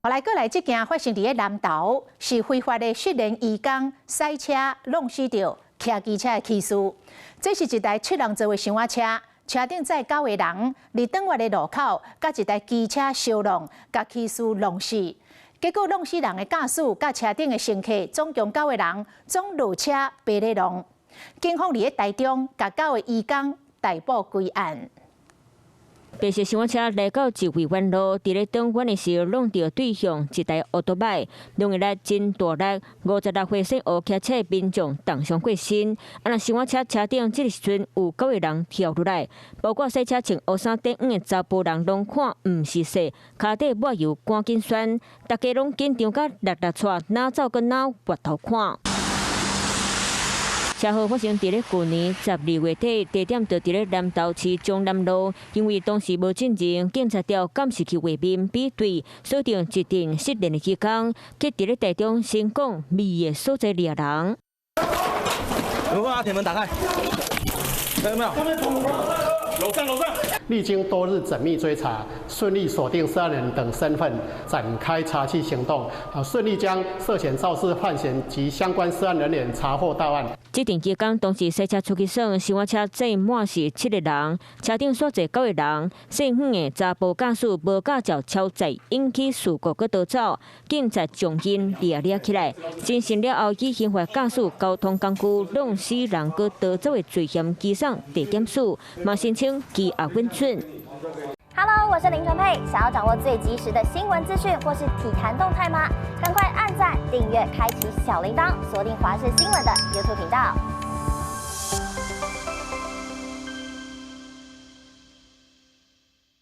后来过来，这件发生伫个南投，是非法的失联移工塞车弄死着骑机车的骑士。这是一台7人座的厢仔车，车顶载9个人，伫转弯的路口，甲一台机车相撞，甲骑士弄死。结果弄死人的驾驶甲车顶的乘客，总共9个人，总落车白咧弄。警方伫个台中，甲9个移工逮捕归案。 白色厢仔车来到一位弯路，伫咧转弯的时候，弄到对向一台奥多麦，弄个力真大力，56岁姓吴骑车的民众当伤过身。若厢仔车车顶这个时阵有9个人跳落来，包括洗车穿黑衫短裤的查甫人，拢看唔是说，脚底抹油赶紧选，大家拢紧张甲落掣，哪走个哪回头看。 车祸发生伫咧去年12月底，地点就伫咧南投市中南路。因为当时无证人，警察调监视器画面比对，锁定一定失联的期间，去伫咧台中新港美的所在掠人。有把铁门打开，有没有？楼上。历经多日缜密追查，顺利锁定涉案人等身份，展开查缉行动，顺利将涉嫌肇事犯嫌及相关涉案人员查获到案。这段期间，当时洗车出去耍，厢仔车载满是7个人，车顶锁坐9个人。姓黄的查甫驾驶无驾照超载，引起事故搁逃走，警察将因抓起来。侦讯了后，以刑法驾驶交通工具弄死人搁逃走的罪嫌移送地检署，嘛申请羁押温存。Hello， 我是林纯佩。想要掌握最及时的新闻资讯或是体坛动态吗？赶快按赞、订阅、开启小铃铛，锁定华视新闻的 YouTube 频道。